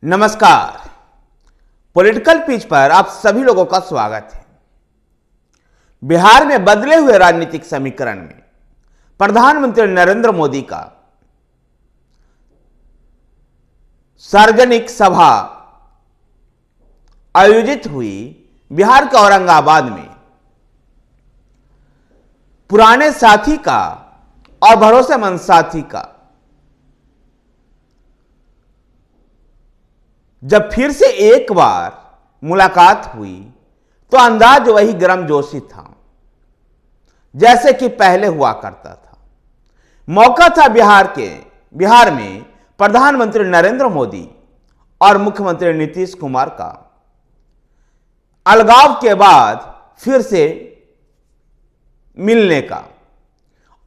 नमस्कार। Political pitch पर आप सभी लोगों का स्वागत है। बिहार में बदले हुए राजनीतिक समीकरण में प्रधानमंत्री नरेंद्र मोदी का सार्वजनिक सभा आयोजित हुई बिहार के औरंगाबाद में। पुराने साथी का और भरोसेमंद साथी का जब फिर से एक बार मुलाकात हुई तो अंदाज वही गर्मजोशी था जैसे कि पहले हुआ करता था। मौका था बिहार में प्रधानमंत्री नरेंद्र मोदी और मुख्यमंत्री नीतीश कुमार का अलगाव के बाद फिर से मिलने का।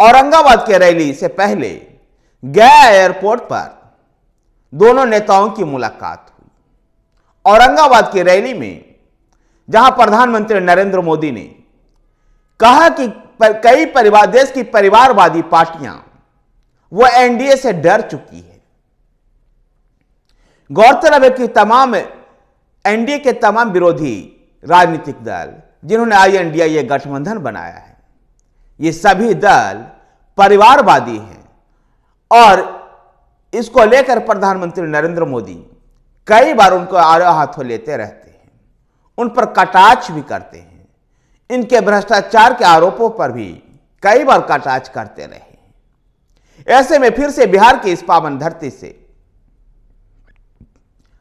औरंगाबाद के रैली से पहले गया एयरपोर्ट पर दोनों नेताओं की मुलाकात हुई। औरंगाबाद की रैली में जहां प्रधानमंत्री नरेंद्र मोदी ने कहा कि कई देश की परिवारवादी पार्टियां वो एनडीए से डर चुकी है। गौरतलब है कि तमाम एनडीए के तमाम विरोधी राजनीतिक दल जिन्होंने INDIA गठबंधन बनाया है, ये सभी दल परिवारवादी हैं और इसको लेकर प्रधानमंत्री नरेंद्र मोदी कई बार उनको आड़े हाथों लेते रहते हैं, उन पर कटाक्ष भी करते हैं, इनके भ्रष्टाचार के आरोपों पर भी कई बार कटाक्ष करते रहे। ऐसे में फिर से बिहार की इस पावन धरती से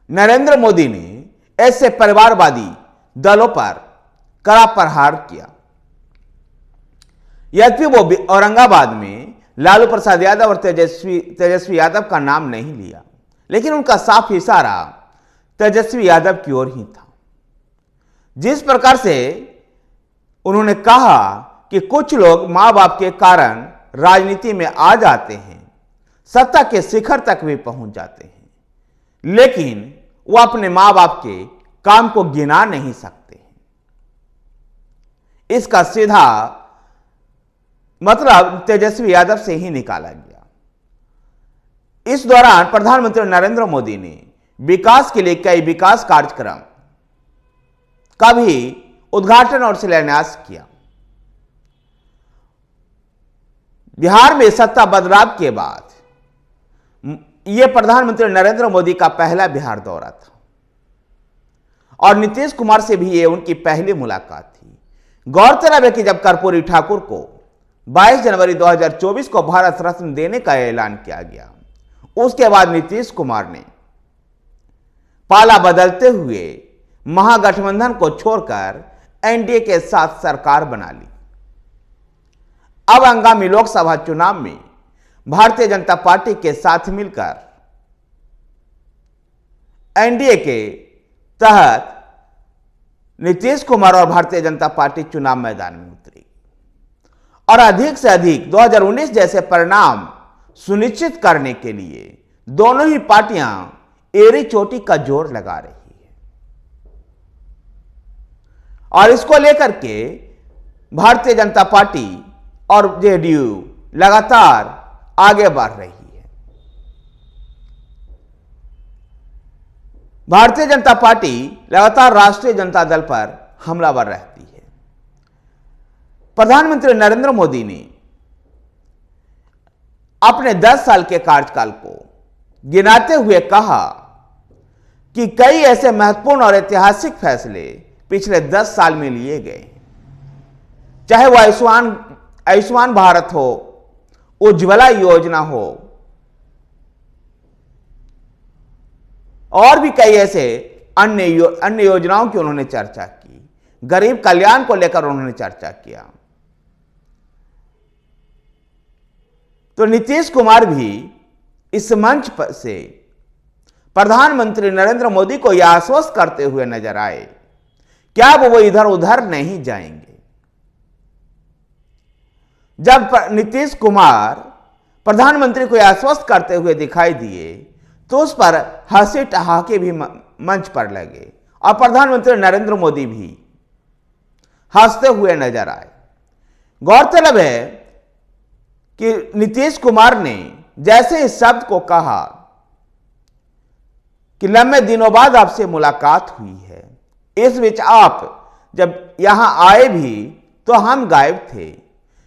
नरेंद्र मोदी ने ऐसे परिवारवादी दलों पर कड़ा प्रहार किया। यद्यपि वो औरंगाबाद में लालू प्रसाद यादव और तेजस्वी यादव का नाम नहीं लिया, लेकिन उनका साफ इशारा तेजस्वी यादव की ओर ही था। जिस प्रकार से उन्होंने कहा कि कुछ लोग मां बाप के कारण राजनीति में आ जाते हैं, सत्ता के शिखर तक भी पहुंच जाते हैं, लेकिन वो अपने मां बाप के काम को गिना नहीं सकते हैं। इसका सीधा मतलब तेजस्वी यादव से ही निकाला गया। इस दौरान प्रधानमंत्री नरेंद्र मोदी ने विकास के लिए कई विकास कार्यक्रम का भी उद्घाटन और शिलान्यास किया। बिहार में सत्ता बदलाव के बाद यह प्रधानमंत्री नरेंद्र मोदी का पहला बिहार दौरा था और नीतीश कुमार से भी यह उनकी पहली मुलाकात थी। गौरतलब है कि जब कर्पूरी ठाकुर को 22 जनवरी 2024 को भारत रत्न देने का ऐलान किया गया, उसके बाद नीतीश कुमार ने पाला बदलते हुए महागठबंधन को छोड़कर एनडीए के साथ सरकार बना ली। अब आगामी लोकसभा चुनाव में भारतीय जनता पार्टी के साथ मिलकर एनडीए के तहत नीतीश कुमार और भारतीय जनता पार्टी चुनाव मैदान में उतरी और अधिक से अधिक 2019 जैसे परिणाम सुनिश्चित करने के लिए दोनों ही पार्टियां एड़ी चोटी का जोर लगा रही है और इसको लेकर के भारतीय जनता पार्टी और जेडीयू लगातार आगे बढ़ रही है। भारतीय जनता पार्टी लगातार राष्ट्रीय जनता दल पर हमलावर रहती है। प्रधानमंत्री नरेंद्र मोदी ने अपने 10 साल के कार्यकाल को गिनाते हुए कहा कि कई ऐसे महत्वपूर्ण और ऐतिहासिक फैसले पिछले 10 साल में लिए गए, चाहे वह आयुष्मान भारत हो, उज्ज्वला योजना हो और भी कई ऐसे अन्य योजनाओं की उन्होंने चर्चा की। गरीब कल्याण को लेकर उन्होंने चर्चा किया। तो नीतीश कुमार भी इस मंच पर से प्रधानमंत्री नरेंद्र मोदी को यह आश्वस्त करते हुए नजर आए कि अब वो इधर उधर नहीं जाएंगे। जब नीतीश कुमार प्रधानमंत्री को आश्वस्त करते हुए दिखाई दिए तो उस पर हंसी ठहाके भी मंच पर लगे और प्रधानमंत्री नरेंद्र मोदी भी हंसते हुए नजर आए। गौरतलब है कि नीतीश कुमार ने जैसे इस शब्द को कहा कि लंबे दिनों बाद आपसे मुलाकात हुई है। इस बीच आप जब यहां आए भी तो हम गायब थे,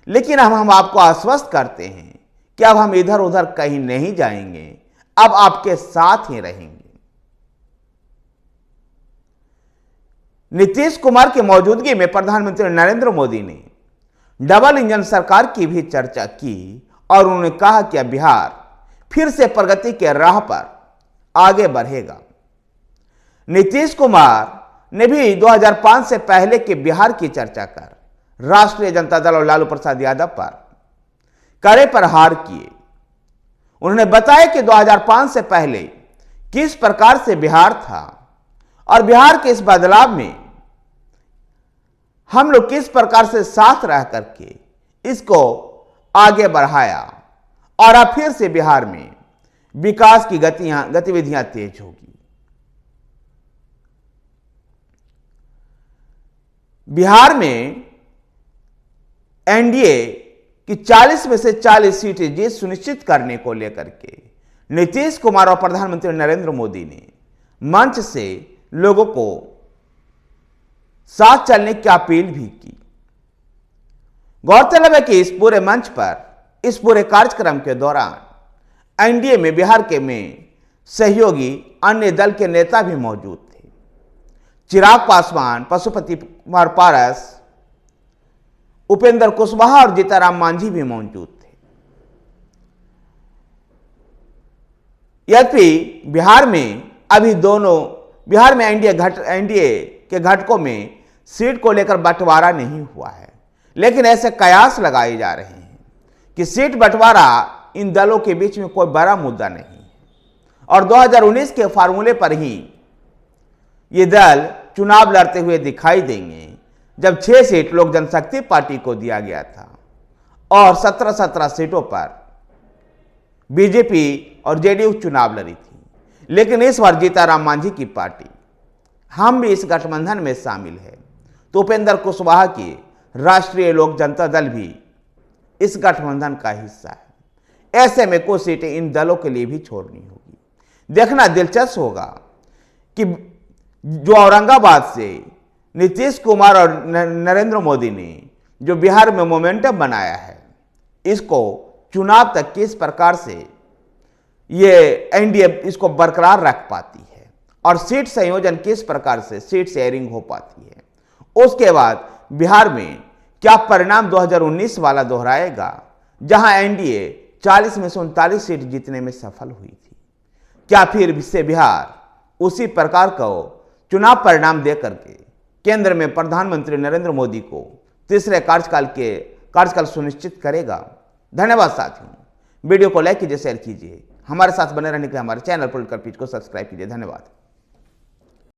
लेकिन हम आपको आश्वस्त करते हैं कि अब हम इधर उधर कहीं नहीं जाएंगे, अब आपके साथ ही रहेंगे। नीतीश कुमार की मौजूदगी में प्रधानमंत्री नरेंद्र मोदी ने डबल इंजन सरकार की भी चर्चा की और उन्होंने कहा कि अब बिहार फिर से प्रगति के राह पर आगे बढ़ेगा। नीतीश कुमार ने भी 2005 से पहले के बिहार की चर्चा कर राष्ट्रीय जनता दल और लालू प्रसाद यादव पर कड़े प्रहार किए। उन्होंने बताया कि 2005 से पहले किस प्रकार से बिहार था और बिहार के इस बदलाव में हम लोग किस प्रकार से साथ रह करके इसको आगे बढ़ाया और अब फिर से बिहार में विकास की गतिविधियां तेज होगी। बिहार में एनडीए की 40 में से 40 सीटें जीत सुनिश्चित करने को लेकर के नीतीश कुमार और प्रधानमंत्री नरेंद्र मोदी ने मंच से लोगों को साथ चलने की अपील भी की। गौरतलब है कि इस पूरे मंच पर, इस पूरे कार्यक्रम के दौरान एनडीए में बिहार के में सहयोगी अन्य दल के नेता भी मौजूद थे। चिराग पासवान, पशुपति कुमार पारस, उपेंद्र कुशवाहा और जीतनराम मांझी भी मौजूद थे। यद्यपि बिहार में अभी बिहार में एनडीए के घटकों में सीट को लेकर बंटवारा नहीं हुआ है, लेकिन ऐसे कयास लगाए जा रहे हैं कि सीट बंटवारा इन दलों के बीच में कोई बड़ा मुद्दा नहीं है और 2019 के फार्मूले पर ही ये दल चुनाव लड़ते हुए दिखाई देंगे, जब 6 सीट लोक जनशक्ति पार्टी को दिया गया था और 17 सीटों पर बीजेपी और जेडीयू चुनाव लड़ी थी। लेकिन इस बार जीतनराम मांझी की पार्टी, हम भी इस गठबंधन में शामिल है, तो उपेंद्र कुशवाहा की राष्ट्रीय लोक जनता दल भी इस गठबंधन का हिस्सा है। ऐसे में कुछ सीटें इन दलों के लिए भी छोड़नी होगी। देखना दिलचस्प होगा कि जो औरंगाबाद से नीतीश कुमार और नरेंद्र मोदी ने जो बिहार में मोमेंटम बनाया है, इसको चुनाव तक किस प्रकार से ये एनडीए इसको बरकरार रख पाती है और सीट संयोजन किस प्रकार से सीट शेयरिंग हो पाती है। उसके बाद बिहार में क्या परिणाम 2019 वाला दोहराएगा, जहां एनडीए 40 में से 39 सीट जीतने में सफल हुई थी। क्या फिर से बिहार उसी प्रकार का चुनाव परिणाम दे करके केंद्र में प्रधानमंत्री नरेंद्र मोदी को तीसरे कार्यकाल सुनिश्चित करेगा? धन्यवाद साथियों, वीडियो को लाइक कीजिए, शेयर कीजिए, हमारे साथ बने रहने के लिए हमारे चैनल पॉलिटिकल पिच को सब्सक्राइब कीजिए। धन्यवाद।